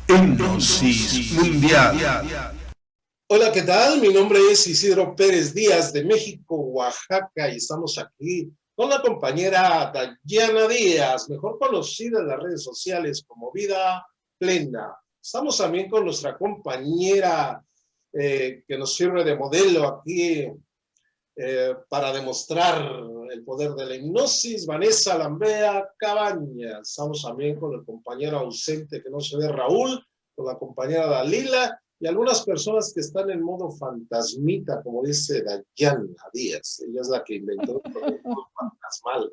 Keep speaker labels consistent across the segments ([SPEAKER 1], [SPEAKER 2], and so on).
[SPEAKER 1] Hipnosis Mundial.
[SPEAKER 2] Hola, ¿qué tal? Mi nombre es Isidro Pérez Díaz de México, Oaxaca, y estamos aquí con la compañera Dayana Díaz, mejor conocida en las redes sociales como Vida Plena. Estamos también con nuestra compañera que nos sirve de modelo aquí para demostrar el poder de la hipnosis, Vanessa Lambea Cabañas. Estamos también con el compañero ausente que no se ve, Raúl, con la compañera Dalila y algunas personas que están en modo fantasmita, como dice Dayana Díaz. Ella es la que inventó el modo fantasmal.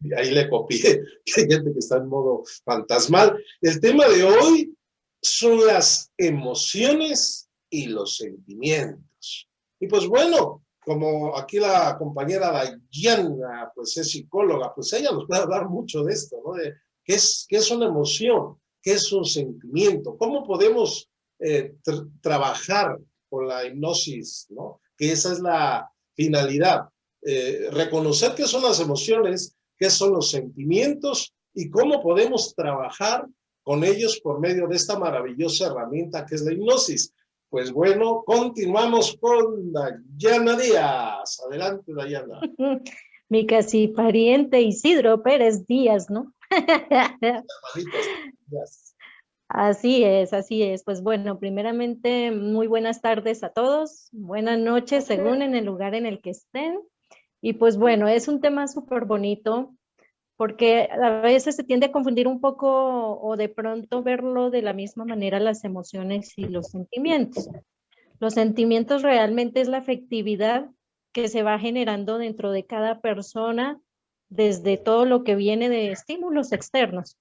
[SPEAKER 2] Y ahí le copié, que hay gente que está en modo fantasmal. El tema de hoy son las emociones y los sentimientos. Y pues bueno, como aquí la compañera Dayana, pues es psicóloga, pues ella nos puede hablar mucho de esto, ¿no? De qué es una emoción, qué es un sentimiento, cómo podemos trabajar con la hipnosis, ¿no? Que esa es la finalidad, reconocer qué son las emociones, qué son los sentimientos y cómo podemos trabajar con ellos por medio de esta maravillosa herramienta que es la hipnosis. Pues bueno, continuamos con Dayana Díaz. Adelante, Dayana.
[SPEAKER 3] Mi casi pariente Isidro Pérez Díaz, ¿no?
[SPEAKER 2] Hermanitos, yes.
[SPEAKER 3] Así es, así es. Pues bueno, primeramente, muy buenas tardes a todos, buenas noches, según en el lugar en el que estén. Y pues bueno, es un tema súper bonito porque a veces se tiende a confundir un poco o de pronto verlo de la misma manera las emociones y los sentimientos. Los sentimientos realmente es la afectividad que se va generando dentro de cada persona desde todo lo que viene de estímulos externos.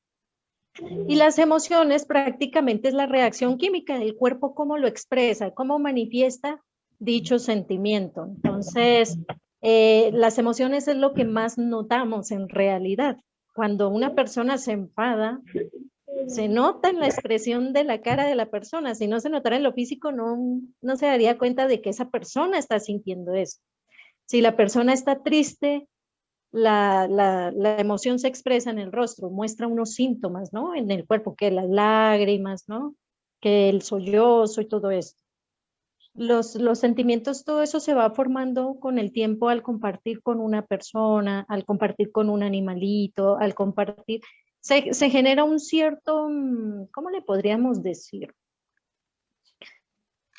[SPEAKER 3] Y las emociones prácticamente es la reacción química del cuerpo, cómo lo expresa, cómo manifiesta dicho sentimiento. Entonces, las emociones es lo que más notamos en realidad. Cuando una persona se enfada, se nota en la expresión de la cara de la persona. Si no se notara en lo físico, no se daría cuenta de que esa persona está sintiendo eso. Si la persona está triste, la emoción se expresa en el rostro, muestra unos síntomas, ¿no? En el cuerpo, que las lágrimas, ¿no? Que el sollozo y todo esto. Los sentimientos, todo eso se va formando con el tiempo al compartir con una persona, al compartir con un animalito, al compartir, se genera un cierto, ¿cómo le podríamos decir?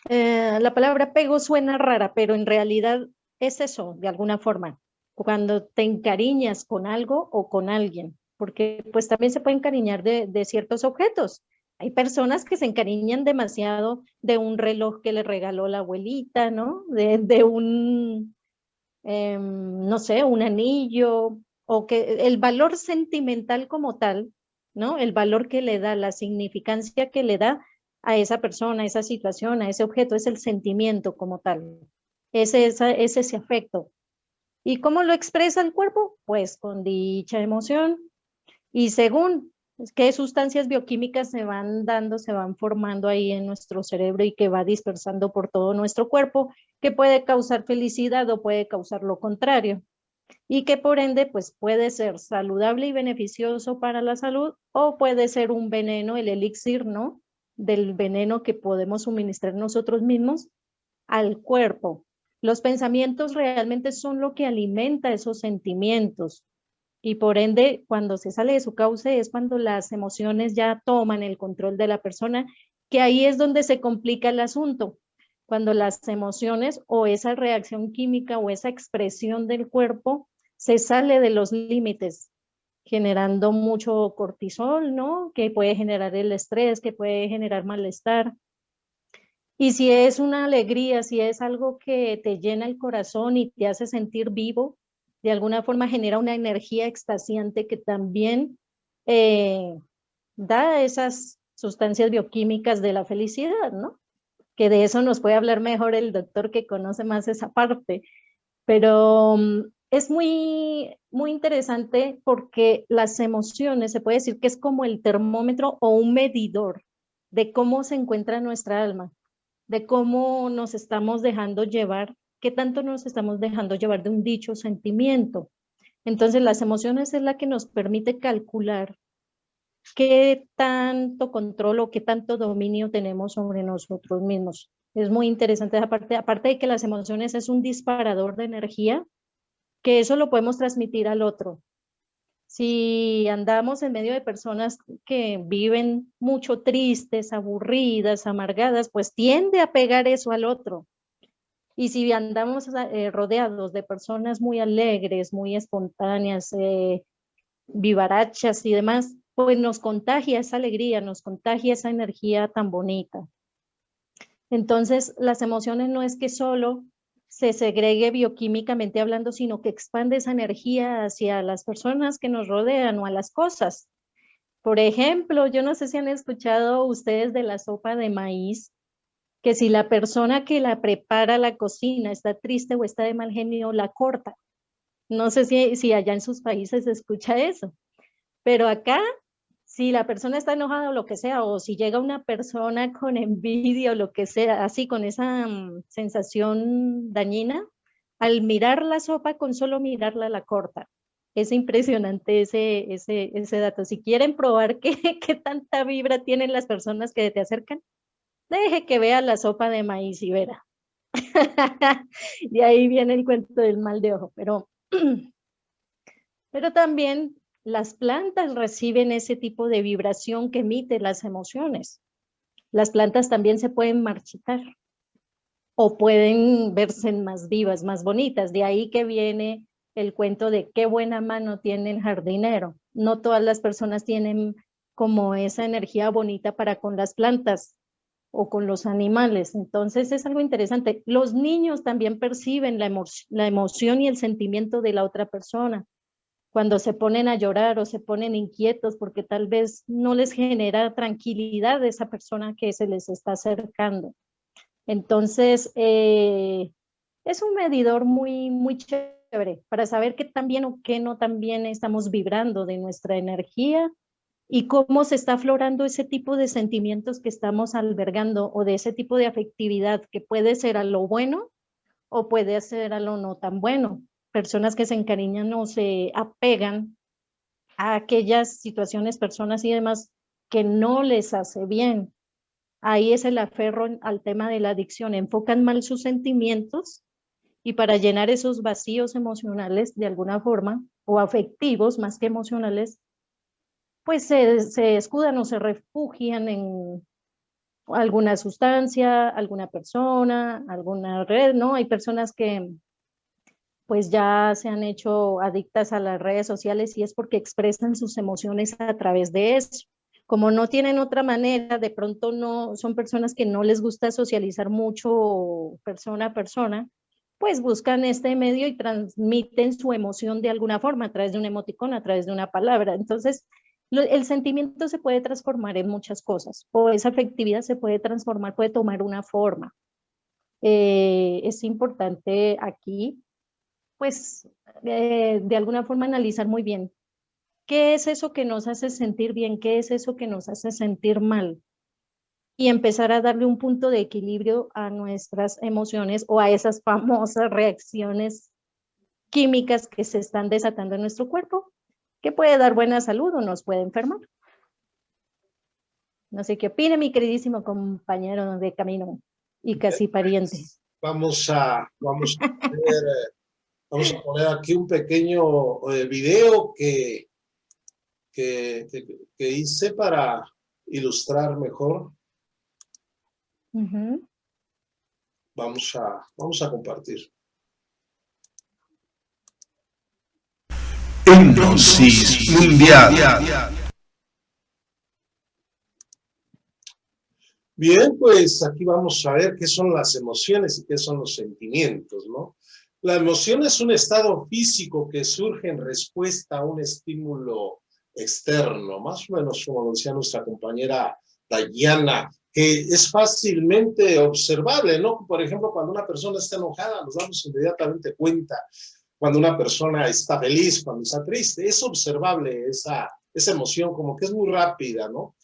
[SPEAKER 3] La palabra apego suena rara, pero en realidad es eso, de alguna forma, cuando te encariñas con algo o con alguien, porque pues también se puede encariñar de ciertos objetos. Hay personas que se encariñan demasiado de un reloj que le regaló la abuelita, ¿no? De un, no sé, un anillo, o que el valor sentimental como tal, ¿no? El valor que le da, la significancia que le da a esa persona, a esa situación, a ese objeto, es el sentimiento como tal. Es ese afecto. ¿Y cómo lo expresa el cuerpo? Pues con dicha emoción. Y según qué sustancias bioquímicas se van dando, se van formando ahí en nuestro cerebro y que va dispersando por todo nuestro cuerpo, que puede causar felicidad o puede causar lo contrario. Y que por ende pues puede ser saludable y beneficioso para la salud o puede ser un veneno, el elixir, ¿no? Del veneno que podemos suministrar nosotros mismos al cuerpo. Los pensamientos realmente son lo que alimenta esos sentimientos y por ende cuando se sale de su cauce es cuando las emociones ya toman el control de la persona, que ahí es donde se complica el asunto, cuando las emociones o esa reacción química o esa expresión del cuerpo se sale de los límites, generando mucho cortisol, ¿no? Que puede generar el estrés, que puede generar malestar. Y si es una alegría, si es algo que te llena el corazón y te hace sentir vivo, de alguna forma genera una energía extasiante que también eh, da esas sustancias bioquímicas de la felicidad, ¿no? Que de eso nos puede hablar mejor el doctor que conoce más esa parte. Pero es muy interesante porque las emociones, se puede decir que es como el termómetro o un medidor de cómo se encuentra nuestra alma, de cómo nos estamos dejando llevar, qué tanto nos estamos dejando llevar de un dicho sentimiento. Entonces las emociones es la que nos permite calcular qué tanto control o qué tanto dominio tenemos sobre nosotros mismos. Es muy interesante esa parte, aparte de que las emociones es un disparador de energía, que eso lo podemos transmitir al otro. Si andamos en medio de personas que viven mucho tristes, aburridas, amargadas, pues tiende a pegar eso al otro. Y si andamos rodeados de personas muy alegres, muy espontáneas, vivarachas y demás, pues nos contagia esa alegría, nos contagia esa energía tan bonita. Entonces, las emociones no es que solo se segregue bioquímicamente hablando, sino que expande esa energía hacia las personas que nos rodean o a las cosas. Por ejemplo, yo no sé si han escuchado ustedes de la sopa de maíz, que si la persona que la prepara la cocina está triste o está de mal genio, la corta. No sé si allá en sus países se escucha eso, pero acá, si la persona está enojada o lo que sea, o si llega una persona con envidia o lo que sea, así con esa sensación dañina, al mirar la sopa, con solo mirarla la corta. Es impresionante ese dato. Si quieren probar qué tanta vibra tienen las personas que te acercan, deje que vea la sopa de maíz y verá. Y ahí viene el cuento del mal de ojo, pero también las plantas reciben ese tipo de vibración que emite las emociones. Las plantas también se pueden marchitar o pueden verse más vivas, más bonitas. De ahí que viene el cuento de qué buena mano tiene el jardinero. No todas las personas tienen como esa energía bonita para con las plantas o con los animales. Entonces es algo interesante. Los niños también perciben la emoción y el sentimiento de la otra persona cuando se ponen a llorar o se ponen inquietos porque tal vez no les genera tranquilidad esa persona que se les está acercando. Entonces, es un medidor muy chévere para saber qué tan bien o qué no tan bien estamos vibrando de nuestra energía y cómo se está aflorando ese tipo de sentimientos que estamos albergando o de ese tipo de afectividad que puede ser a lo bueno o puede ser a lo no tan bueno. Personas que se encariñan o se apegan a aquellas situaciones, personas y demás que no les hace bien. Ahí es el aferro al tema de la adicción. Enfocan mal sus sentimientos y para llenar esos vacíos emocionales de alguna forma, o afectivos más que emocionales, pues se escudan o se refugian en alguna sustancia, alguna persona, alguna red, ¿no? Hay personas que pues ya se han hecho adictas a las redes sociales y es porque expresan sus emociones a través de eso. Como no tienen otra manera, de pronto no son personas que no les gusta socializar mucho persona a persona, pues buscan este medio y transmiten su emoción de alguna forma, a través de un emoticón, a través de una palabra. Entonces, el sentimiento se puede transformar en muchas cosas, o esa afectividad se puede transformar, puede tomar una forma. Es importante aquí pues de alguna forma analizar muy bien qué es eso que nos hace sentir bien, qué es eso que nos hace sentir mal y empezar a darle un punto de equilibrio a nuestras emociones o a esas famosas reacciones químicas que se están desatando en nuestro cuerpo, que puede dar buena salud o nos puede enfermar. No sé qué opina mi queridísimo compañero de camino y casi pariente.
[SPEAKER 2] Vamos a poner aquí un pequeño video que hice para ilustrar mejor. Vamos a compartir.
[SPEAKER 1] Hipnosis mundial.
[SPEAKER 2] Bien, pues aquí vamos a ver qué son las emociones y qué son los sentimientos, ¿no? La emoción es un estado físico que surge en respuesta a un estímulo externo, más o menos como decía nuestra compañera Dayana, que es fácilmente observable, ¿no? Por ejemplo, cuando una persona está enojada, nos damos inmediatamente cuenta. Cuando una persona está feliz, cuando está triste, es observable esa emoción, como que es muy rápida, ¿no?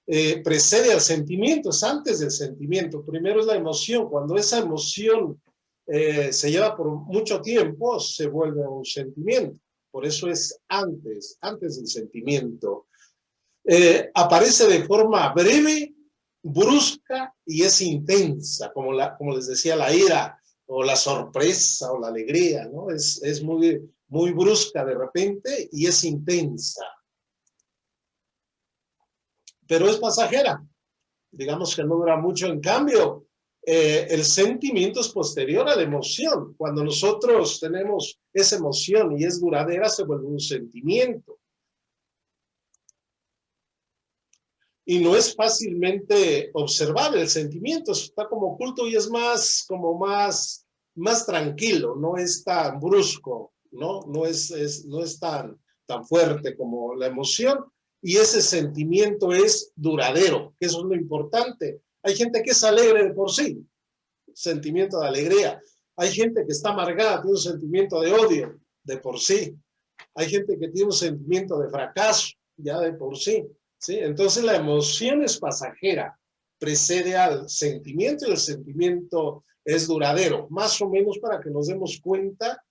[SPEAKER 2] Precede al sentimiento, es antes del sentimiento. Primero es la emoción. Cuando esa emoción se lleva por mucho tiempo, se vuelve un sentimiento. Por eso es antes del sentimiento. Aparece de forma breve, brusca y es intensa, como les decía, la ira o la sorpresa o la alegría, ¿no? Es muy brusca de repente y es intensa. Pero es pasajera, digamos que no dura mucho. En cambio, el sentimiento es posterior a la emoción. Cuando nosotros tenemos esa emoción y es duradera, se vuelve un sentimiento. Y no es fácilmente observable el sentimiento, está como oculto y es más tranquilo, no es tan brusco, no es tan fuerte como la emoción, y ese sentimiento es duradero, que eso es lo importante. Hay gente que es alegre de por sí, sentimiento de alegría. Hay gente que está amargada, tiene un sentimiento de odio de por sí. Hay gente que tiene un sentimiento de fracaso ya de por sí. ¿Sí? Entonces la emoción es pasajera, precede al sentimiento y el sentimiento es duradero, más o menos para que nos demos cuenta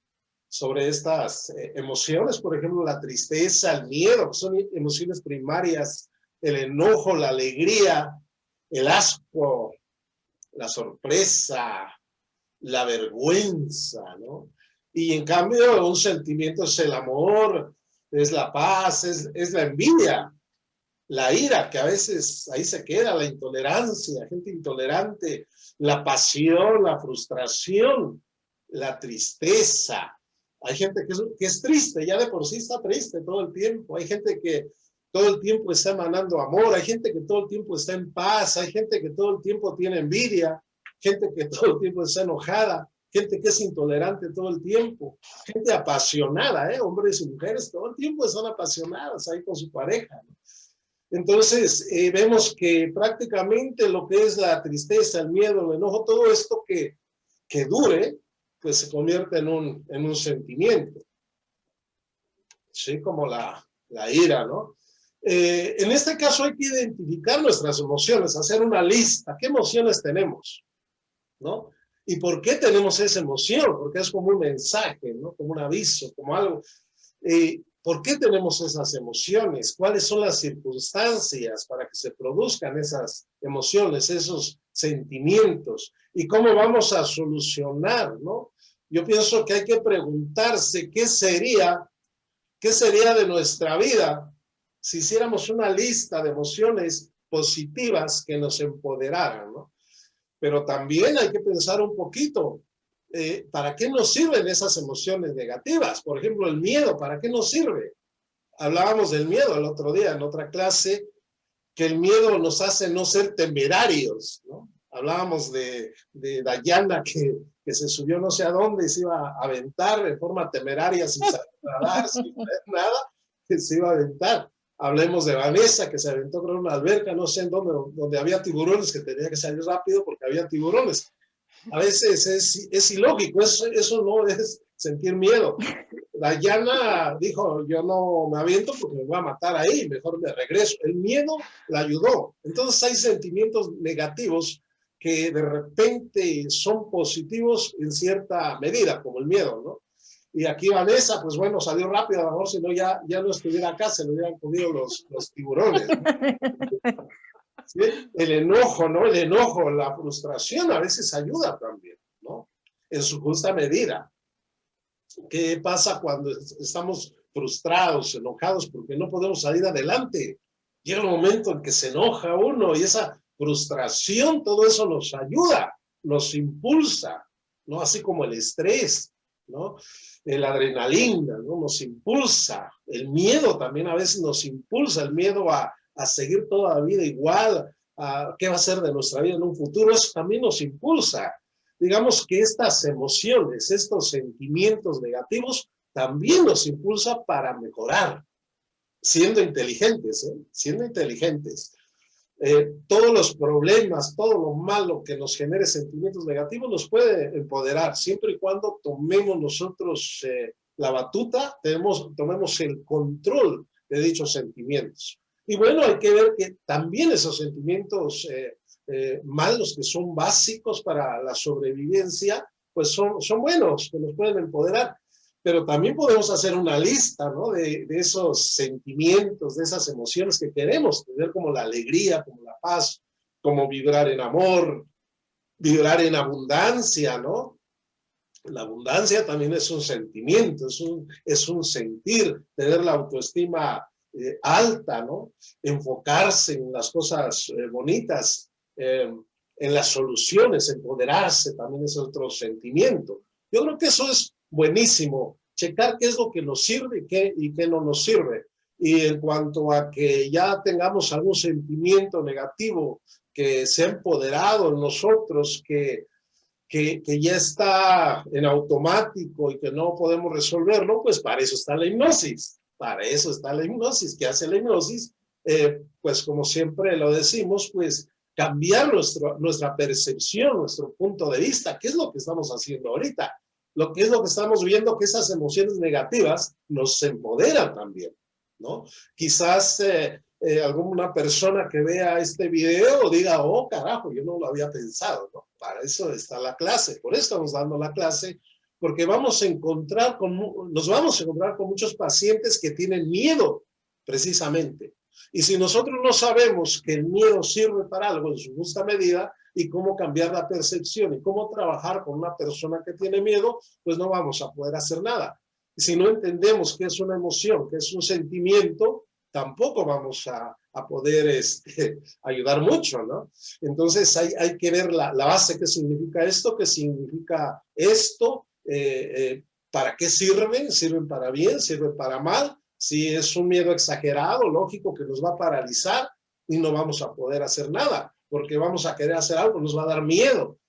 [SPEAKER 2] sobre estas emociones, por ejemplo, la tristeza, el miedo, que son emociones primarias, el enojo, la alegría, el asco, la sorpresa, la vergüenza, ¿no? Y en cambio un sentimiento es el amor, es la paz, es la envidia. La ira, que a veces ahí se queda, la intolerancia, gente intolerante, la pasión, la frustración, la tristeza. Hay gente que es triste, ya de por sí está triste todo el tiempo. Hay gente que todo el tiempo está emanando amor. Hay gente que todo el tiempo está en paz. Hay gente que todo el tiempo tiene envidia. Gente que todo el tiempo está enojada. Gente que es intolerante todo el tiempo. Gente apasionada, hombres y mujeres, todo el tiempo están apasionados ahí con su pareja, ¿no? Entonces, vemos que prácticamente lo que es la tristeza, el miedo, el enojo, todo esto que dure, pues se convierte en un sentimiento. Sí, como la ira, ¿no? En este caso hay que identificar nuestras emociones, hacer una lista. ¿Qué emociones tenemos? ¿No? ¿Y por qué tenemos esa emoción? Porque es como un mensaje, ¿no? Como un aviso, como algo. ¿Por qué tenemos esas emociones? ¿Cuáles son las circunstancias para que se produzcan esas emociones, esos sentimientos? ¿Y cómo vamos a solucionar, ¿no? Yo pienso que hay que preguntarse qué sería de nuestra vida si hiciéramos una lista de emociones positivas que nos empoderaran, ¿no? Pero también hay que pensar un poquito, ¿para qué nos sirven esas emociones negativas? Por ejemplo, el miedo, ¿para qué nos sirve? Hablábamos del miedo el otro día en otra clase, que el miedo nos hace no ser temerarios, ¿no? Hablábamos de Dayana que se subió no sé a dónde y se iba a aventar de forma temeraria sin saber nadar, sin saber nada, que se iba a aventar. Hablemos de Vanessa, que se aventó con una alberca, no sé en dónde, donde había tiburones, que tenía que salir rápido porque había tiburones. A veces es ilógico, eso no es sentir miedo. Dayana dijo, yo no me aviento porque me voy a matar ahí, mejor me regreso. El miedo la ayudó. Entonces hay sentimientos negativos que de repente son positivos en cierta medida, como el miedo, ¿no? Y aquí Vanessa, pues bueno, salió rápido, a lo mejor si no ya no estuviera acá, se lo hubieran comido los tiburones, ¿no? ¿Sí? El enojo, ¿no? El enojo, la frustración a veces ayuda también, ¿no? En su justa medida. ¿Qué pasa cuando estamos frustrados, enojados, porque no podemos salir adelante? Llega un momento en que se enoja uno y esa frustración, todo eso nos ayuda, nos impulsa, ¿no? Así como el estrés, ¿no? La adrenalina, ¿no? Nos impulsa. El miedo también a veces nos impulsa, el miedo a seguir toda la vida igual, a qué va a ser de nuestra vida en un futuro, eso también nos impulsa. Digamos que estas emociones, estos sentimientos negativos, también nos impulsa para mejorar, siendo inteligentes, siendo inteligentes. Todos los problemas, todo lo malo que nos genere sentimientos negativos nos puede empoderar, siempre y cuando tomemos nosotros la batuta, tomemos el control de dichos sentimientos. Y bueno, hay que ver que también esos sentimientos malos, que son básicos para la sobrevivencia, pues son buenos, que nos pueden empoderar. pero también podemos hacer una lista, ¿no? De esos sentimientos, de esas emociones que queremos tener, como la alegría, como la paz, como vibrar en amor, vibrar en abundancia, ¿no? La abundancia también es un sentimiento, es un sentir, tener la autoestima alta, ¿no? Enfocarse en las cosas bonitas, en las soluciones, empoderarse también es otro sentimiento. Yo creo que eso es buenísimo, checar qué es lo que nos sirve y qué no nos sirve. Y en cuanto a que ya tengamos algún sentimiento negativo que se ha empoderado en nosotros, que ya está en automático y que no podemos resolverlo, pues para eso está la hipnosis. Para eso está la hipnosis. ¿Qué hace la hipnosis? Pues como siempre lo decimos, pues cambiar nuestra percepción, nuestro punto de vista. ¿Qué es lo que estamos haciendo ahorita? Lo que es lo que estamos viendo, que esas emociones negativas nos empoderan también, ¿no? Quizás alguna persona que vea este video diga, oh carajo, yo no lo había pensado, ¿no? Para eso está la clase, por eso estamos dando la clase, porque nos vamos a encontrar con muchos pacientes que tienen miedo, precisamente. Y si nosotros no sabemos que el miedo sirve para algo en su justa medida y cómo cambiar la percepción y cómo trabajar con una persona que tiene miedo, pues no vamos a poder hacer nada. Y si no entendemos qué es una emoción, qué es un sentimiento, tampoco vamos a poder ayudar mucho, ¿no? Entonces hay que ver la base, qué significa esto, qué significa esto, para qué sirven, sirven para bien, sirven para mal. Si es un miedo exagerado, lógico que nos va a paralizar y no vamos a poder hacer nada, porque vamos a querer hacer algo, nos va a dar miedo.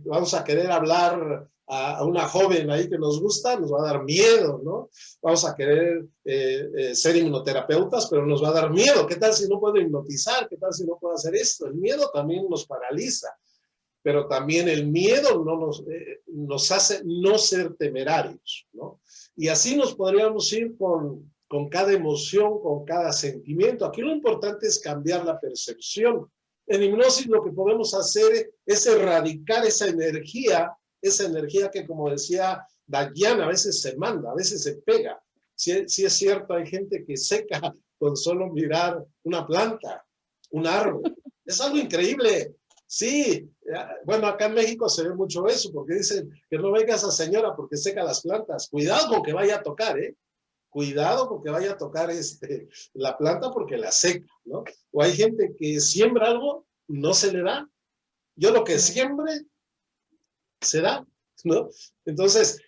[SPEAKER 2] Vamos a querer hablar a una joven ahí que nos gusta, nos va a dar miedo, ¿no? Vamos a querer ser hipnoterapeutas, pero nos va a dar miedo. ¿Qué tal si no puedo hipnotizar? ¿Qué tal si no puedo hacer esto? El miedo también nos paraliza, pero también el miedo nos hace no ser temerarios, ¿no? Y así nos podríamos ir con cada emoción, con cada sentimiento. Aquí lo importante es cambiar la percepción. En hipnosis lo que podemos hacer es erradicar esa energía que, como decía Diana, a veces se manda, a veces se pega. Sí es cierto, hay gente que seca con solo mirar una planta, un árbol. Es algo increíble. Sí, bueno, acá en México se ve mucho eso, porque dicen que no venga esa señora porque seca las plantas. Cuidado con que vaya a tocar, ¿eh? Cuidado porque vaya a tocar la planta porque la seca, ¿no? O hay gente que siembra algo, no se le da. Yo lo que siembre, se da, ¿no? Entonces,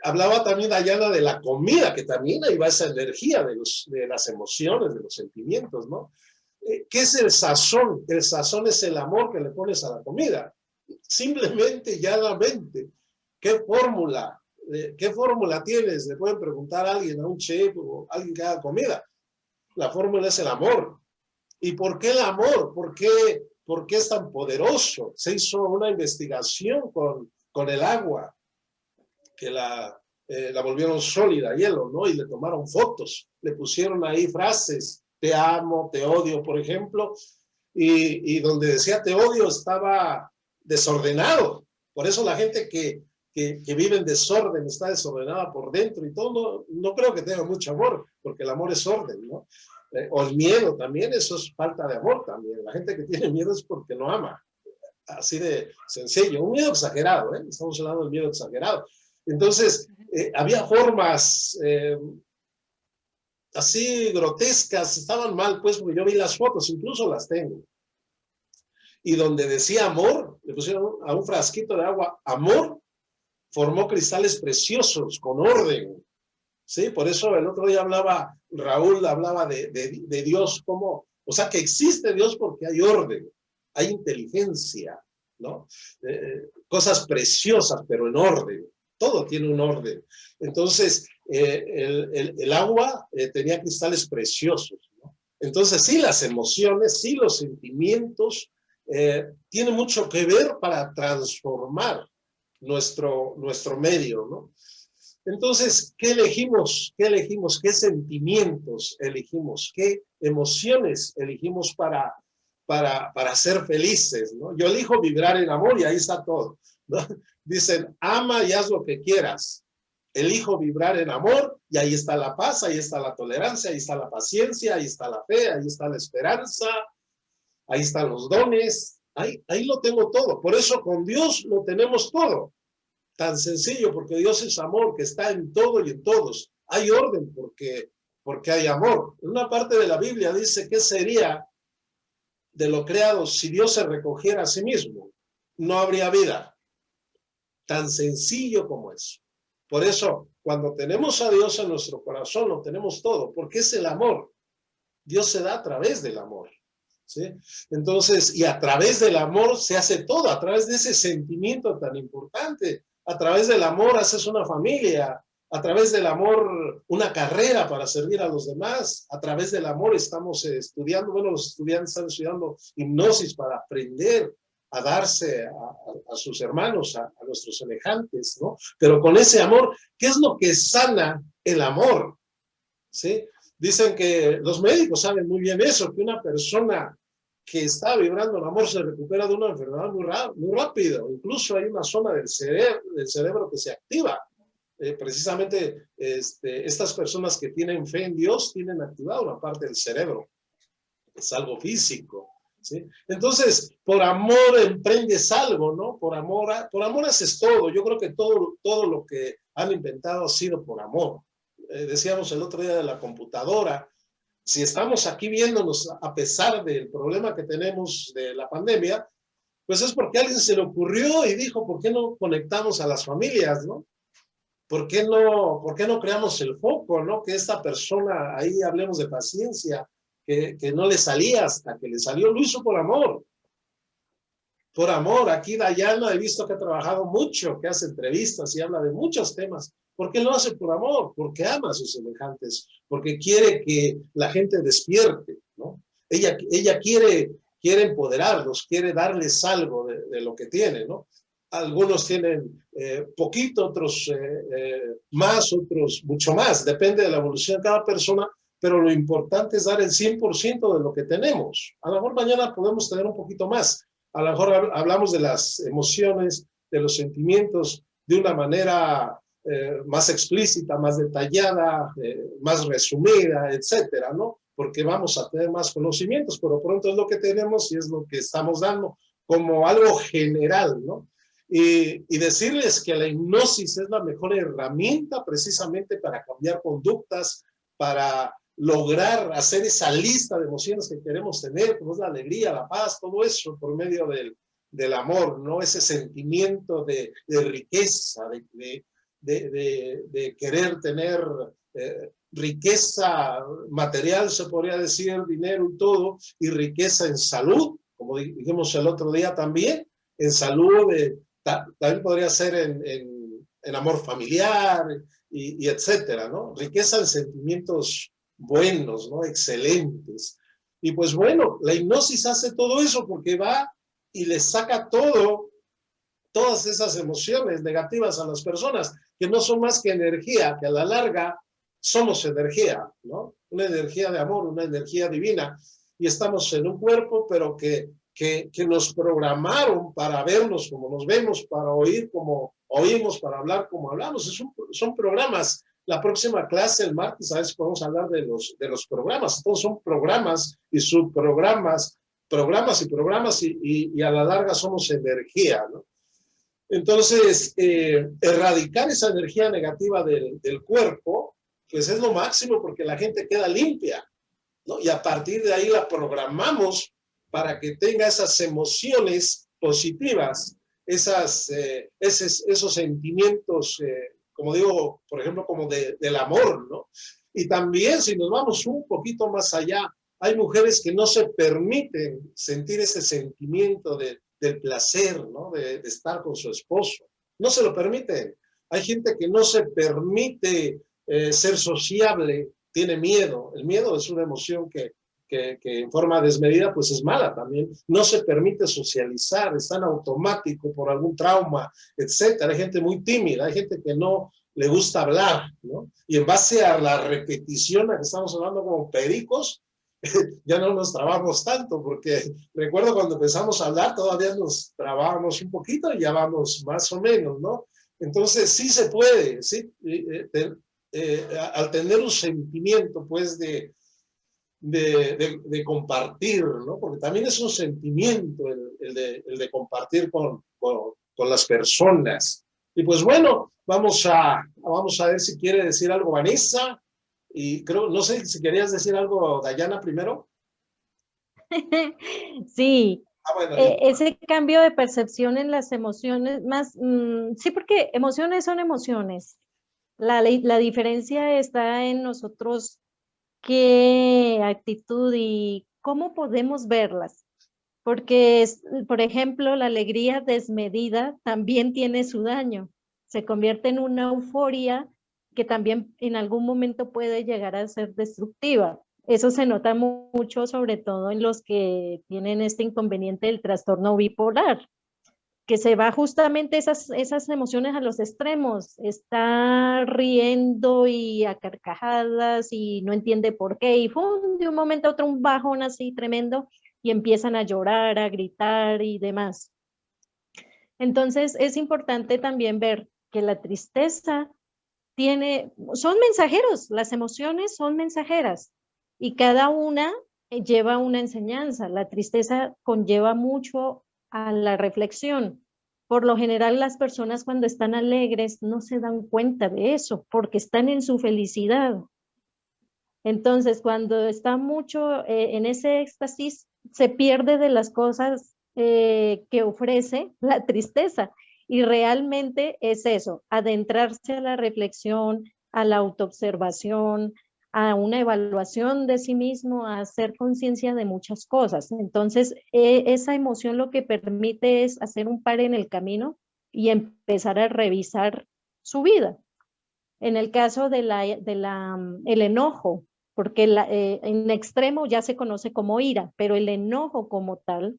[SPEAKER 2] hablaba también Dayana de la comida, que también ahí va esa energía de las emociones, de los sentimientos, ¿no? ¿Qué es el sazón? El sazón es el amor que le pones a la comida. Simplemente, llanamente. ¿Qué fórmula tienes? Le pueden preguntar a alguien, a un chef o a alguien que haga comida. La fórmula es el amor. ¿Y por qué el amor? ¿Por qué es tan poderoso? Se hizo una investigación con el agua, que la volvieron sólida, hielo, ¿no? Y le tomaron fotos, le pusieron ahí frases, te amo, te odio, por ejemplo, y donde decía te odio estaba desordenado. Por eso la gente que vive en desorden está desordenada por dentro y todo, no creo que tenga mucho amor, porque el amor es orden, ¿no? O el miedo también, eso es falta de amor también. La gente que tiene miedo es porque no ama. Así de sencillo. Un miedo exagerado, ¿eh? Estamos hablando del miedo exagerado. Entonces, había formas así grotescas, estaban mal, pues, porque yo vi las fotos, incluso las tengo. Y donde decía amor, le pusieron a un frasquito de agua, amor, formó cristales preciosos, con orden. Sí, por eso el otro día Raúl hablaba de Dios como, o sea, que existe Dios porque hay orden, hay inteligencia, ¿no? Cosas preciosas, pero en orden. Todo tiene un orden. Entonces, el agua tenía cristales preciosos, ¿no? Entonces, sí, las emociones, sí, los sentimientos tienen mucho que ver para transformar nuestro medio, ¿no? Entonces, ¿qué elegimos? ¿Qué elegimos? ¿Qué sentimientos elegimos? ¿Qué emociones elegimos para ser felices, ¿no? Yo elijo vibrar en amor y ahí está todo, ¿no? Dicen, ama y haz lo que quieras. elijo vibrar en amor y ahí está la paz, ahí está la tolerancia, ahí está la paciencia, ahí está la fe, ahí está la esperanza, ahí están los dones, ahí lo tengo todo. Por eso con Dios lo tenemos todo. Tan sencillo, porque Dios es amor que está en todo y en todos. Hay orden porque hay amor. En una parte de la Biblia dice, ¿qué sería de lo creado si Dios se recogiera a sí mismo? No habría vida. Tan sencillo como eso. Por eso, cuando tenemos a Dios en nuestro corazón, lo tenemos todo, porque es el amor. Dios se da a través del amor, ¿sí? Entonces, y a través del amor se hace todo, a través de ese sentimiento tan importante. A través del amor haces una familia, a través del amor una carrera para servir a los demás, a través del amor estamos estudiando, bueno, los estudiantes están estudiando hipnosis para aprender a darse a sus hermanos, a nuestros semejantes, ¿no? Pero con ese amor, ¿qué es lo que sana el amor? ¿Sí? Dicen que los médicos saben muy bien eso, que una persona que está vibrando en amor se recupera de una enfermedad muy rápido. Incluso hay una zona del cerebro que se activa. Precisamente estas personas que tienen fe en Dios tienen activada una parte del cerebro. Es algo físico, ¿sí? Entonces, por amor emprendes algo, ¿no? Por amor haces todo. Yo creo que todo lo que han inventado ha sido por amor. Decíamos el otro día de la computadora. Si estamos aquí viéndonos a pesar del problema que tenemos de la pandemia, pues es porque a alguien se le ocurrió y dijo, ¿por qué no conectamos a las familias, no? ¿Por qué no creamos el foco, no? Que esta persona, ahí hablemos de paciencia, que no le salía hasta que le salió, lo hizo por amor. Por amor. Aquí Dayana he visto que ha trabajado mucho, que hace entrevistas y habla de muchos temas. ¿Por qué lo hace por amor? Porque ama a sus semejantes, porque quiere que la gente despierte, ¿no? Ella quiere empoderarlos, quiere darles algo de lo que tiene, ¿no? Algunos tienen poquito, otros más, otros mucho más, depende de la evolución de cada persona, pero lo importante es dar el 100% de lo que tenemos. A lo mejor mañana podemos tener un poquito más, a lo mejor hablamos de las emociones, de los sentimientos, de una manera más explícita, más detallada, más resumida, etcétera, ¿no? Porque vamos a tener más conocimientos, pero pronto es lo que tenemos y es lo que estamos dando como algo general, ¿no? Y decirles que la hipnosis es la mejor herramienta precisamente para cambiar conductas, para lograr hacer esa lista de emociones que queremos tener, como es la alegría, la paz, todo eso por medio del amor, ¿no? Ese sentimiento de riqueza, de querer tener riqueza material, se podría decir, dinero y todo, y riqueza en salud, como dijimos el otro día también, en salud, también podría ser en amor familiar y etcétera, ¿no? Riqueza en sentimientos buenos, ¿no? Excelentes. Y pues bueno, la hipnosis hace todo eso porque va y le saca todas esas emociones negativas a las personas, que no son más que energía, que a la larga somos energía, ¿no? Una energía de amor, una energía divina, y estamos en un cuerpo, pero que nos programaron para vernos como nos vemos, para oír como oímos, para hablar como hablamos. Son programas. La próxima clase, el martes, a veces podemos hablar de los programas. Todos son programas y subprogramas, programas y programas, y a la larga somos energía, ¿no? Entonces, erradicar esa energía negativa del cuerpo, pues es lo máximo porque la gente queda limpia, ¿no? Y a partir de ahí la programamos para que tenga esas emociones positivas, esos sentimientos, como digo, por ejemplo, como del amor, ¿no? Y también, si nos vamos un poquito más allá, hay mujeres que no se permiten sentir ese sentimiento del placer, ¿no? De estar con su esposo. No se lo permiten. Hay gente que no se permite ser sociable, tiene miedo. El miedo es una emoción que en forma desmedida pues es mala también. No se permite socializar, está en automático por algún trauma, etcétera. Hay gente muy tímida, hay gente que no le gusta hablar, ¿no? Y en base a la repetición a que estamos hablando como pericos, ya no nos trabamos tanto, porque recuerdo cuando empezamos a hablar todavía nos trabábamos un poquito y ya vamos más o menos, ¿no? Entonces sí se puede, ¿sí? Al tener un sentimiento, pues, de compartir, ¿no? Porque también es un sentimiento el de compartir con las personas. Y pues bueno, vamos a ver si quiere decir algo Vanessa. Y creo, no sé si querías decir algo, Dayana, primero.
[SPEAKER 3] Sí,
[SPEAKER 2] Bueno,
[SPEAKER 3] ese cambio de percepción en las emociones, más, sí, porque emociones son emociones. La diferencia está en nosotros qué actitud y cómo podemos verlas. Porque, por ejemplo, la alegría desmedida también tiene su daño. Se convierte en una euforia que también en algún momento puede llegar a ser destructiva. Eso se nota mucho, sobre todo en los que tienen este inconveniente del trastorno bipolar, que se va justamente esas emociones a los extremos. Está riendo y a carcajadas y no entiende por qué. Y ¡fum! De un momento a otro un bajón así tremendo y empiezan a llorar, a gritar y demás. Entonces es importante también ver que la tristeza son mensajeros, las emociones son mensajeras y cada una lleva una enseñanza. La tristeza conlleva mucho a la reflexión. Por lo general, las personas cuando están alegres no se dan cuenta de eso porque están en su felicidad. Entonces, cuando está mucho en ese éxtasis, se pierde de las cosas que ofrece la tristeza. Y realmente es eso, adentrarse a la reflexión, a la autoobservación, a una evaluación de sí mismo, a hacer conciencia de muchas cosas. Entonces, esa emoción lo que permite es hacer un par en el camino y empezar a revisar su vida. En el caso el enojo, porque en extremo ya se conoce como ira, pero el enojo como tal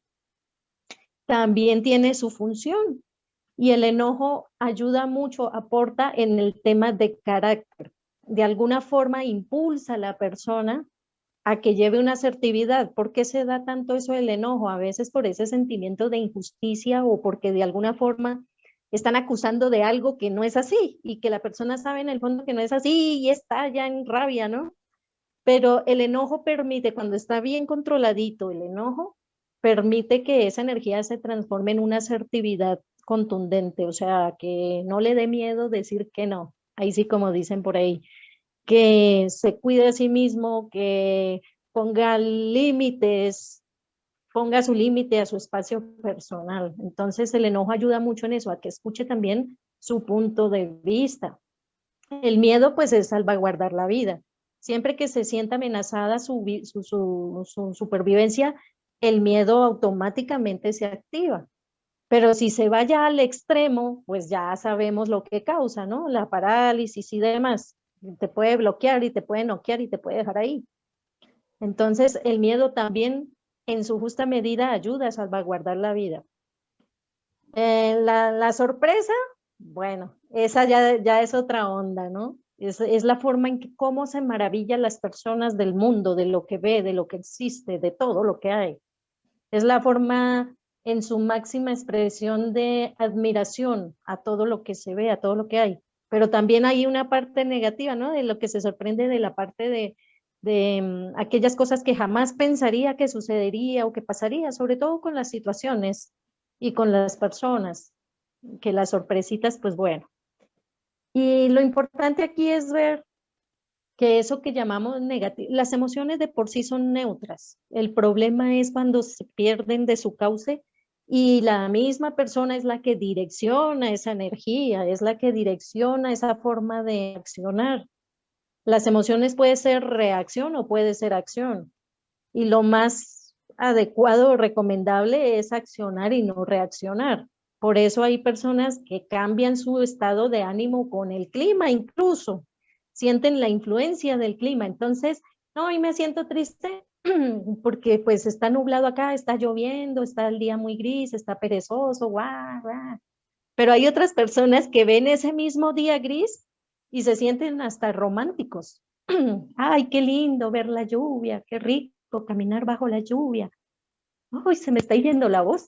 [SPEAKER 3] también tiene su función y el enojo ayuda mucho, aporta en el tema de carácter. De alguna forma impulsa a la persona a que lleve una asertividad. ¿Por qué se da tanto eso del enojo? A veces por ese sentimiento de injusticia o porque de alguna forma están acusando de algo que no es así y que la persona sabe en el fondo que no es así y está ya en rabia, ¿no? Pero el enojo permite, cuando está bien controladito el enojo, permite que esa energía se transforme en una asertividad contundente, o sea, que no le dé miedo decir que no. Ahí sí, como dicen por ahí, que se cuide a sí mismo, que ponga límites, ponga su límite a su espacio personal. Entonces el enojo ayuda mucho en eso, a que escuche también su punto de vista. El miedo pues es salvaguardar la vida. Siempre que se sienta amenazada su supervivencia, el miedo automáticamente se activa. Pero si se vaya al extremo, pues ya sabemos lo que causa, ¿no? La parálisis y demás. Te puede bloquear y te puede noquear y te puede dejar ahí. Entonces, el miedo también, en su justa medida, ayuda a salvaguardar la vida. La sorpresa, bueno, esa ya es otra onda, ¿no? Es la forma en que cómo se maravillan las personas del mundo, de lo que ve, de lo que existe, de todo lo que hay. Es la forma en su máxima expresión de admiración a todo lo que se ve, a todo lo que hay. Pero también hay una parte negativa, ¿no? De lo que se sorprende de la parte de aquellas cosas que jamás pensaría que sucedería o que pasaría, sobre todo con las situaciones y con las personas, que las sorpresitas, pues bueno. Y lo importante aquí es ver que eso que llamamos negativo, las emociones de por sí son neutras. El problema es cuando se pierden de su cauce y la misma persona es la que direcciona esa energía, es la que direcciona esa forma de accionar. Las emociones puede ser reacción o puede ser acción. Y lo más adecuado o recomendable es accionar y no reaccionar. Por eso hay personas que cambian su estado de ánimo con el clima incluso, sienten la influencia del clima. Entonces, no, hoy me siento triste porque pues está nublado acá, está lloviendo, está el día muy gris, está perezoso, guau, guau. Pero hay otras personas que ven ese mismo día gris y se sienten hasta románticos. Ay, qué lindo ver la lluvia, qué rico caminar bajo la lluvia. Uy, se me está yendo la voz.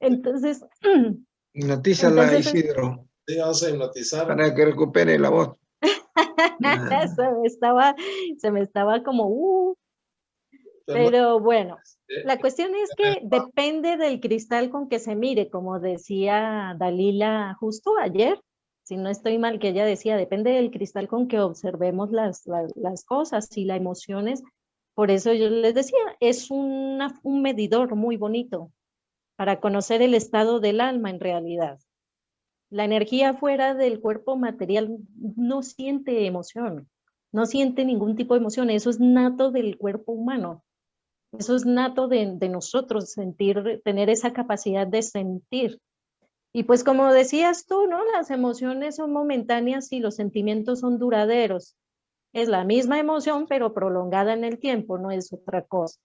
[SPEAKER 3] Entonces,
[SPEAKER 4] Hipnotízala,
[SPEAKER 3] Entonces,
[SPEAKER 4] Isidro,
[SPEAKER 2] Sí, vamos a hipnotizar.
[SPEAKER 4] para que recupere la voz.
[SPEAKER 3] se me estaba como,
[SPEAKER 2] Pero no,
[SPEAKER 3] pero bueno,
[SPEAKER 2] eh,
[SPEAKER 3] la cuestión es que depende del cristal con que se mire, como decía Dalila justo ayer, si no estoy mal, que ella decía, depende del cristal con que observemos las cosas y las emociones. Por eso yo les decía, es un medidor muy bonito para conocer el estado del alma en realidad. La energía fuera del cuerpo material no siente emoción, no siente ningún tipo de emoción, eso es nato del cuerpo humano. Eso es nato de nosotros, sentir, tener esa capacidad de sentir. Y pues como decías tú, ¿no? Las emociones son momentáneas y los sentimientos son duraderos. Es la misma emoción, pero prolongada en el tiempo, no es otra cosa.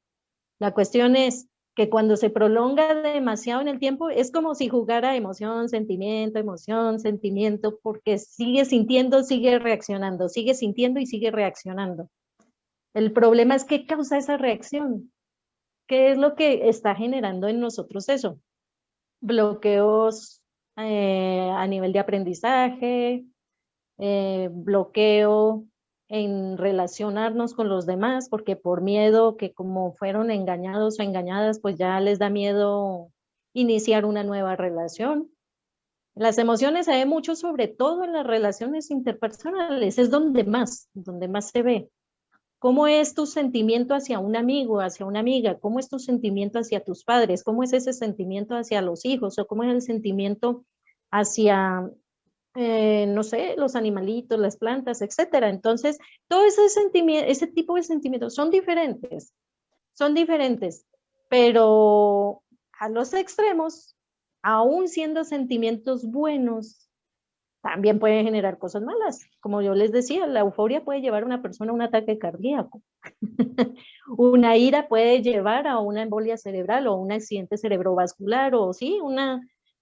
[SPEAKER 3] La cuestión es que cuando se prolonga demasiado en el tiempo, es como si jugara emoción, sentimiento, porque sigue sintiendo, sigue reaccionando, sigue sintiendo y sigue reaccionando. El problema es qué causa esa reacción. ¿Qué es lo que está generando en nosotros eso? Bloqueos a nivel de aprendizaje, bloqueo en relacionarnos con los demás, porque por miedo que como fueron engañados o engañadas, pues ya les da miedo iniciar una nueva relación. Las emociones se ven mucho, sobre todo en las relaciones interpersonales, es donde más se ve. ¿Cómo es tu sentimiento hacia un amigo, hacia una amiga? ¿Cómo es tu sentimiento hacia tus padres? ¿Cómo es ese sentimiento hacia los hijos? ¿O cómo es el sentimiento hacia, no sé, los animalitos, las plantas, etcétera? Entonces, todo ese sentimiento, ese tipo de sentimientos son diferentes, pero a los extremos, aún siendo sentimientos buenos, también pueden generar cosas malas. Como yo les decía, la euforia puede llevar a una persona a un ataque cardíaco. Una ira puede llevar a una embolia cerebral o un accidente cerebrovascular o sí, una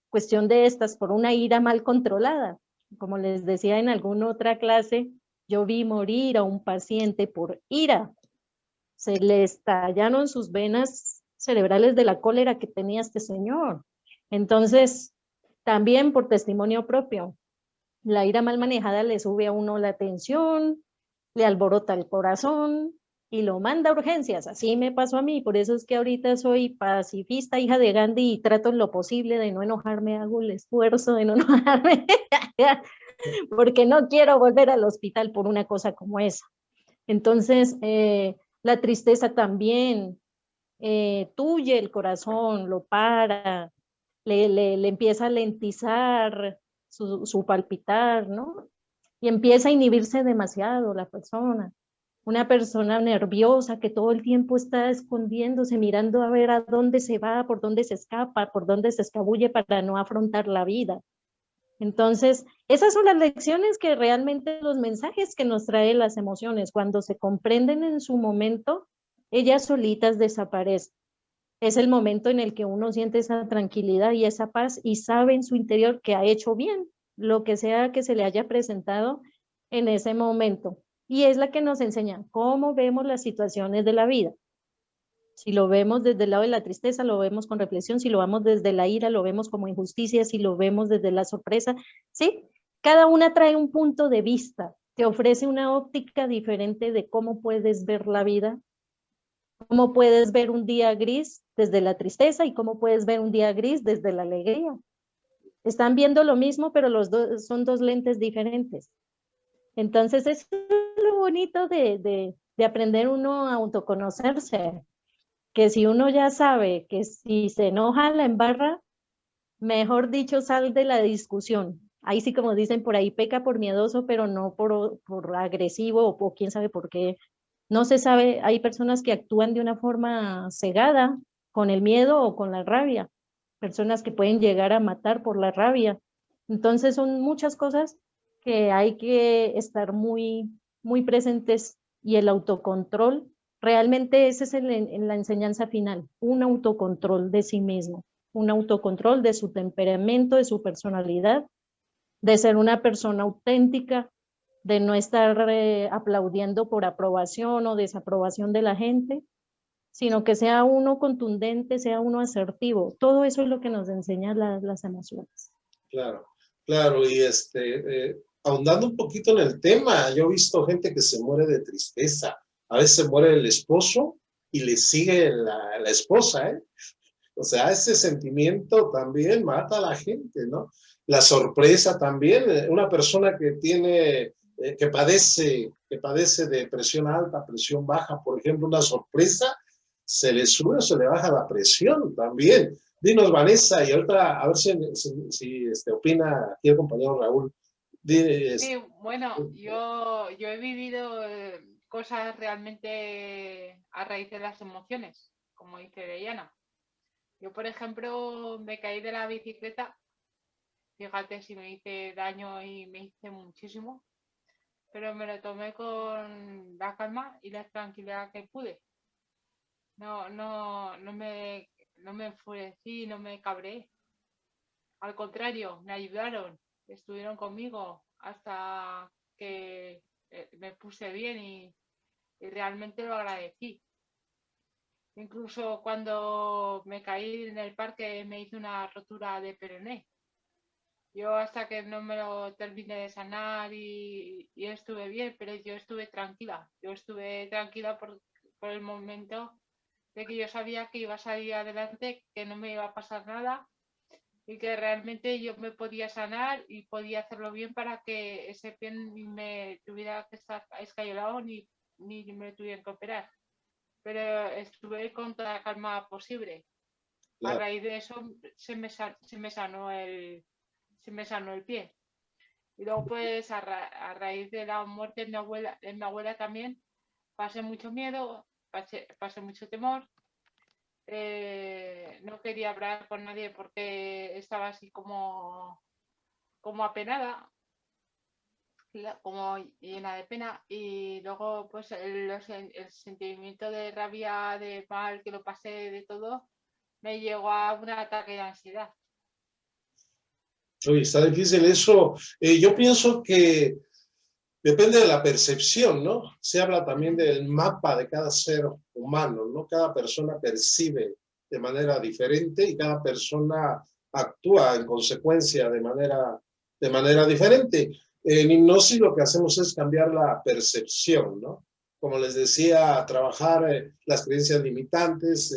[SPEAKER 3] cuestión de estas por una ira mal controlada. Como les decía en alguna otra clase, yo vi morir a un paciente por ira. Se le estallaron sus venas cerebrales de la cólera que tenía este señor. Entonces, también por testimonio propio, la ira mal manejada le sube a uno la tensión, le alborota el corazón y lo manda a urgencias. Así me pasó a mí, por eso es que ahorita soy pacifista, hija de Gandhi, y trato en lo posible de no enojarme, hago el esfuerzo de no enojarme, porque no quiero volver al hospital por una cosa como esa. Entonces, la tristeza también tuye el corazón, lo para, le empieza a lentizar su palpitar, ¿no? Y empieza a inhibirse demasiado la persona. Una persona nerviosa que todo el tiempo está escondiéndose, mirando a ver a dónde se va, por dónde se escapa, por dónde se escabulle para no afrontar la vida. Entonces, esas son las lecciones que realmente los mensajes que nos traen las emociones, cuando se comprenden en su momento, ellas solitas desaparecen. Es el momento en el que uno siente esa tranquilidad y esa paz y sabe en su interior que ha hecho bien lo que sea que se le haya presentado en ese momento. Y es la que nos enseña cómo vemos las situaciones de la vida. Si lo vemos desde el lado de la tristeza, lo vemos con reflexión. Si lo vemos desde la ira, lo vemos como injusticia. Si lo vemos desde la sorpresa, ¿sí? Cada una trae un punto de vista, te ofrece una óptica diferente de cómo puedes ver la vida, cómo puedes ver un día gris desde la tristeza y cómo puedes ver un día gris desde la alegría. Están viendo lo mismo, pero los dos son dos lentes diferentes. Entonces, eso es lo bonito de aprender uno a autoconocerse, que si uno ya sabe que si se enoja la embarra, mejor dicho, sal de la discusión. Ahí sí, como dicen por ahí, peca por miedoso, pero no por agresivo o quién sabe por qué. No se sabe, hay personas que actúan de una forma cegada, con el miedo o con la rabia. Personas que pueden llegar a matar por la rabia. Entonces son muchas cosas que hay que estar muy presentes y el autocontrol, realmente ese es la enseñanza final, un autocontrol de sí mismo, un autocontrol de su temperamento, de su personalidad, de ser una persona auténtica, de no estar aplaudiendo por aprobación o desaprobación de la gente, sino que sea uno contundente, sea uno asertivo. Todo eso es lo que nos enseñan las emociones.
[SPEAKER 2] Claro, claro, y ahondando un poquito en el tema, yo he visto gente que se muere de tristeza. A veces se muere el esposo y le sigue la esposa, ¿eh? O sea, ese sentimiento también mata a la gente, ¿no? La sorpresa también, una persona que tiene, que padece de presión alta, presión baja, por ejemplo, una sorpresa, se le sube o se le baja la presión también. Dinos, Vanessa, y ahorita a ver si opina aquí el compañero Raúl.
[SPEAKER 5] Sí, bueno, yo he vivido cosas realmente a raíz de las emociones, como dice Diana. Yo, por ejemplo, me caí de la bicicleta. Fíjate si me hice daño y me hice muchísimo, pero me lo tomé con la calma y la tranquilidad que pude. No me enfurecí, no me cabré. Al contrario, me ayudaron, estuvieron conmigo hasta que me puse bien y realmente lo agradecí. Incluso cuando me caí en el parque me hice una rotura de peroné. Yo hasta que no me lo terminé de sanar y estuve bien, pero yo estuve tranquila. Yo estuve tranquila por el momento de que yo sabía que iba a salir adelante, que no me iba a pasar nada y que realmente yo me podía sanar y podía hacerlo bien para que ese pie ni me tuviera que estar escayolado ni me tuviera que operar. Pero estuve con toda la calma posible. A
[SPEAKER 2] Claro.
[SPEAKER 5] raíz de eso se me sanó el pie. Y luego pues a raíz de la muerte de mi abuela también pasé mucho miedo, pasé mucho temor. No quería hablar con nadie porque estaba así como apenada, como llena de pena, y luego pues el sentimiento de rabia, de mal que lo pasé, de todo, me llegó a un ataque de ansiedad.
[SPEAKER 2] Uy, está difícil eso. Yo pienso que depende de la percepción, ¿no? Se habla también del mapa de cada ser humano, ¿no? Cada persona percibe de manera diferente y cada persona actúa en consecuencia de manera diferente. En hipnosis lo que hacemos es cambiar la percepción, ¿no? Como les decía, trabajar las creencias limitantes,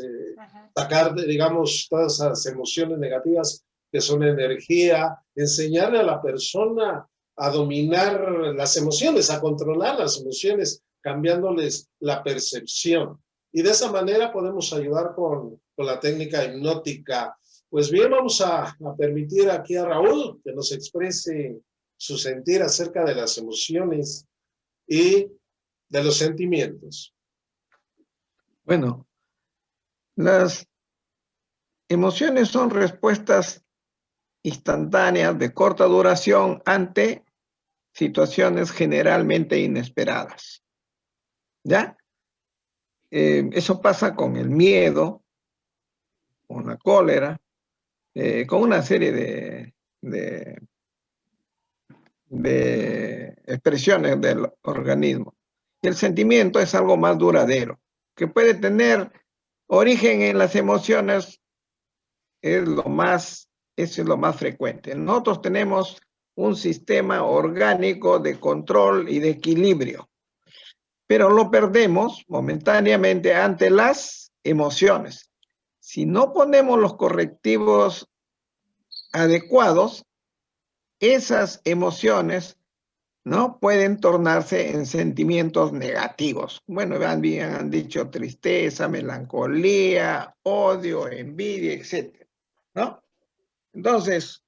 [SPEAKER 2] sacar, digamos, todas esas emociones negativas que son energía, enseñarle a la persona a dominar las emociones, a controlar las emociones, cambiándoles la percepción. Y de esa manera podemos ayudar con la técnica hipnótica. Pues bien, vamos a permitir aquí a Raúl que nos exprese su sentir acerca de las emociones y de los sentimientos.
[SPEAKER 4] Bueno, las emociones son respuestas instantáneas de corta duración ante situaciones generalmente inesperadas. ¿Ya? Eso pasa con el miedo, con la cólera, con una serie de expresiones del organismo. Y el sentimiento es algo más duradero, que puede tener origen en las emociones, eso es lo más frecuente. Nosotros tenemos un sistema orgánico de control y de equilibrio, pero lo perdemos momentáneamente ante las emociones. Si no ponemos los correctivos adecuados, esas emociones, ¿no?, pueden tornarse en sentimientos negativos. Bueno, han dicho tristeza, melancolía, odio, envidia, etc., ¿no? Entonces,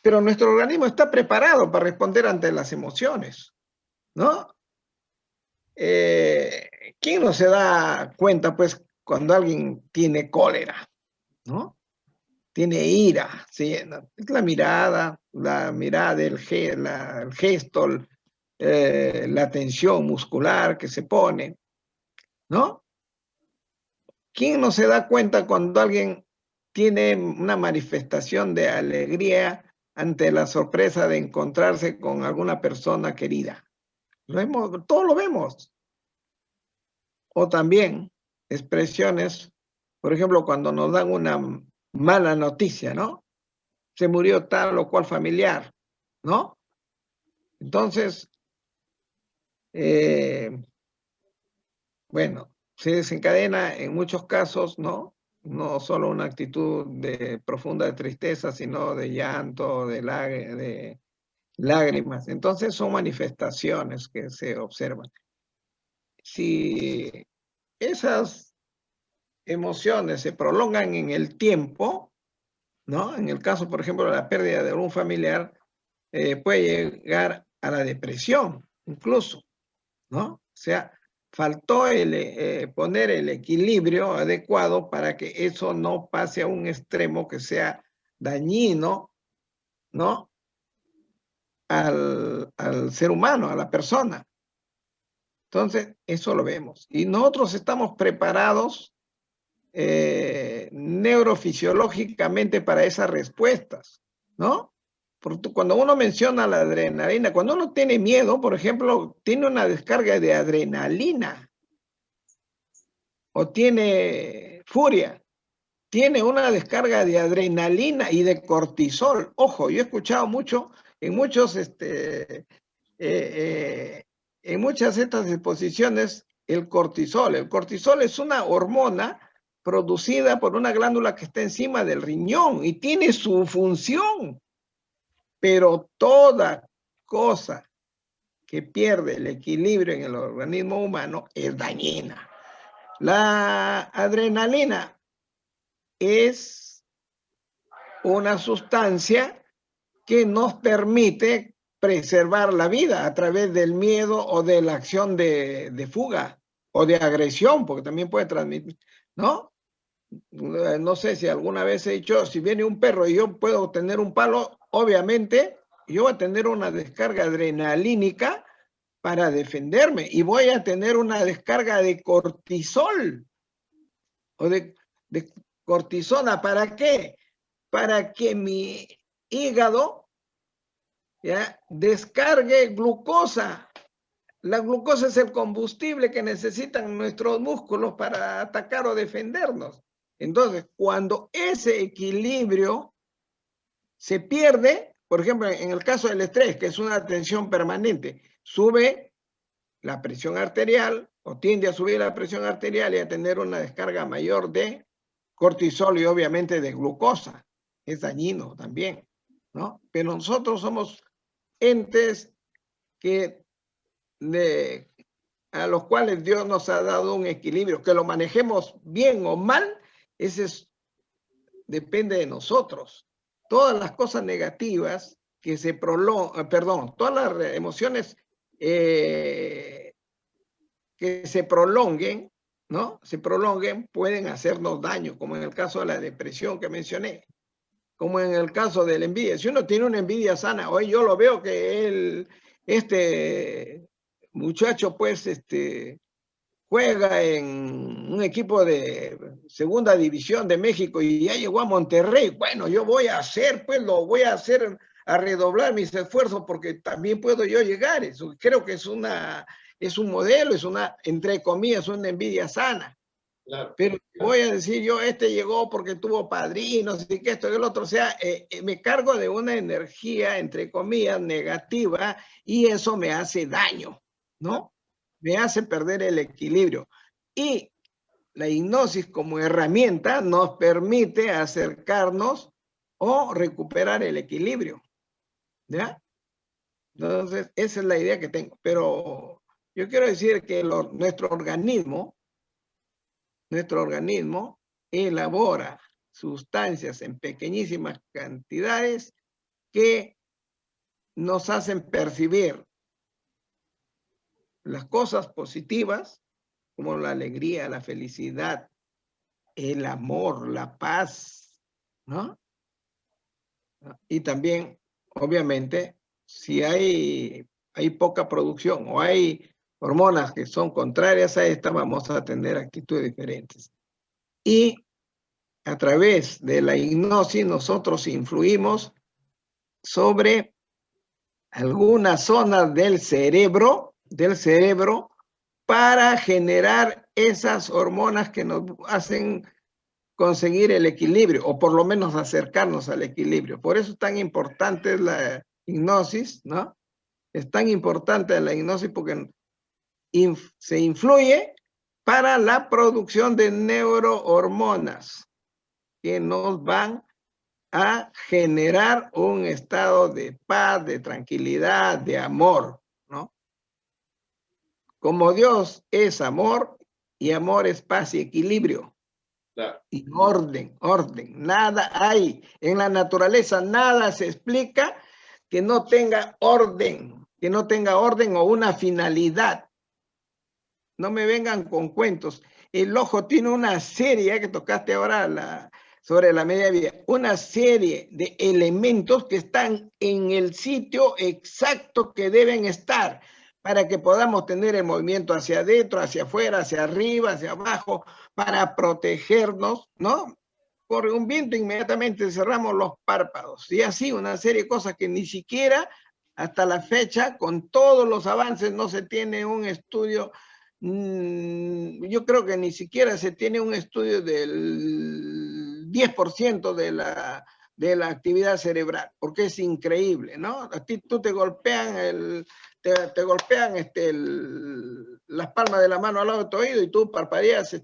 [SPEAKER 4] pero nuestro organismo está preparado para responder ante las emociones, ¿no? ¿Quién no se da cuenta, pues, cuando alguien tiene cólera, ¿no? Tiene ira, ¿sí? Es la mirada, el gesto, la tensión muscular que se pone, ¿no? ¿Quién no se da cuenta cuando alguien tiene una manifestación de alegría ante la sorpresa de encontrarse con alguna persona querida? Todos lo vemos. O también expresiones, por ejemplo, cuando nos dan una mala noticia, ¿no? se murió tal o cual familiar, ¿no? Entonces, bueno, se desencadena en muchos casos, ¿no? No solo una actitud de profunda tristeza, sino de llanto, de lágrimas. Entonces son manifestaciones que se observan. Si esas emociones se prolongan en el tiempo, ¿no? En el caso, por ejemplo, de la pérdida de algún familiar, puede llegar a la depresión, incluso, ¿no? O sea, faltó poner el equilibrio adecuado para que eso no pase a un extremo que sea dañino, ¿no? Al ser humano, a la persona. Entonces, eso lo vemos. Y nosotros estamos preparados neurofisiológicamente para esas respuestas, ¿no? Porque cuando uno menciona la adrenalina, cuando uno tiene miedo, por ejemplo, tiene una descarga de adrenalina o tiene furia, tiene una descarga de adrenalina y de cortisol. Ojo, yo he escuchado mucho en en muchas de estas exposiciones el cortisol. El cortisol es una hormona producida por una glándula que está encima del riñón y tiene su función. Pero toda cosa que pierde el equilibrio en el organismo humano es dañina. La adrenalina es una sustancia que nos permite preservar la vida a través del miedo o de la acción de fuga o de agresión, porque también puede transmitir, ¿no? No sé si alguna vez he dicho, si viene un perro y yo puedo tener un palo, obviamente yo voy a tener una descarga adrenalínica para defenderme y voy a tener una descarga de cortisol o de cortisona. ¿Para qué? Para que mi hígado, ¿ya?, descargue glucosa. La glucosa es el combustible que necesitan nuestros músculos para atacar o defendernos. Entonces, cuando ese equilibrio se pierde, por ejemplo, en el caso del estrés, que es una tensión permanente, sube la presión arterial o tiende a subir la presión arterial y a tener una descarga mayor de cortisol y obviamente de glucosa. Es dañino también, ¿no? Pero nosotros somos entes a los cuales Dios nos ha dado un equilibrio. Que lo manejemos bien o mal, depende de nosotros. Todas las cosas negativas que se prolongan, todas las emociones que se prolonguen, ¿no? Se prolonguen, pueden hacernos daño, como en el caso de la depresión que mencioné, como en el caso de la envidia. Si uno tiene una envidia sana, hoy yo lo veo que este muchacho, pues, juega en un equipo de segunda división de México y ya llegó a Monterrey. Bueno, yo voy a hacer, pues lo voy a hacer, a redoblar mis esfuerzos porque también puedo yo llegar. Eso creo que es un modelo, es una, entre comillas, una envidia sana.
[SPEAKER 2] Claro.
[SPEAKER 4] Pero voy a decir yo, llegó porque tuvo padrinos y que esto y el otro, o sea, me cargo de una energía, entre comillas, negativa y eso me hace daño, ¿no? Me hace perder el equilibrio. Y la hipnosis como herramienta nos permite acercarnos o recuperar el equilibrio, ¿ya? Entonces, esa es la idea que tengo. Pero yo quiero decir que nuestro organismo elabora sustancias en pequeñísimas cantidades que nos hacen percibir las cosas positivas, como la alegría, la felicidad, el amor, la paz, ¿no? Y también, obviamente, si hay poca producción o hay hormonas que son contrarias a esta, vamos a tener actitudes diferentes. Y a través de la hipnosis nosotros influimos sobre algunas zonas del cerebro para generar esas hormonas que nos hacen conseguir el equilibrio, o por lo menos acercarnos al equilibrio. Por eso es tan importante la hipnosis, ¿no? Es tan importante la hipnosis porque se influye para la producción de neurohormonas que nos van a generar un estado de paz, de tranquilidad, de amor, ¿no? Como Dios es amor, y amor es paz y equilibrio.
[SPEAKER 2] Claro.
[SPEAKER 4] Y orden. Nada hay. En la naturaleza nada se explica que no tenga orden, o una finalidad. No me vengan con cuentos. El ojo tiene una serie, que tocaste ahora sobre la media vida, una serie de elementos que están en el sitio exacto que deben estar para que podamos tener el movimiento hacia adentro, hacia afuera, hacia arriba, hacia abajo, para protegernos, ¿no? Por un viento inmediatamente cerramos los párpados. Y así una serie de cosas que ni siquiera hasta la fecha, con todos los avances, no se tiene un estudio. Yo creo que ni siquiera se tiene un estudio del 10% de la actividad cerebral, porque es increíble, ¿no? A ti tú te golpean te golpean las palmas de la mano al lado de tu oído y tú parpadeas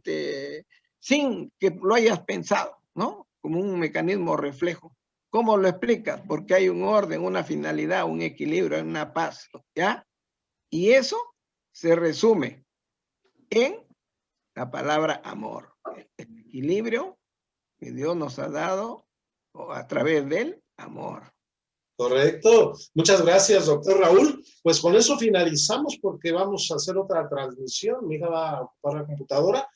[SPEAKER 4] sin que lo hayas pensado, ¿no? Como un mecanismo reflejo. ¿Cómo lo explicas? Porque hay un orden, una finalidad, un equilibrio, una paz, ¿ya? Y eso se resume en la palabra amor, el equilibrio que Dios nos ha dado a través del amor.
[SPEAKER 2] Correcto. Muchas gracias, doctor Raúl. Pues con eso finalizamos porque vamos a hacer otra transmisión. Mi hija va a ocupar la computadora.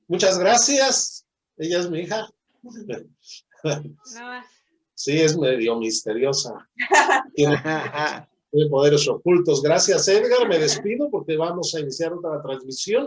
[SPEAKER 2] Muchas gracias. Ella es mi hija.
[SPEAKER 5] Nada.
[SPEAKER 2] Sí, es medio misteriosa. Tiene poderes ocultos. Gracias, Edgar. Me despido porque vamos a iniciar otra transmisión.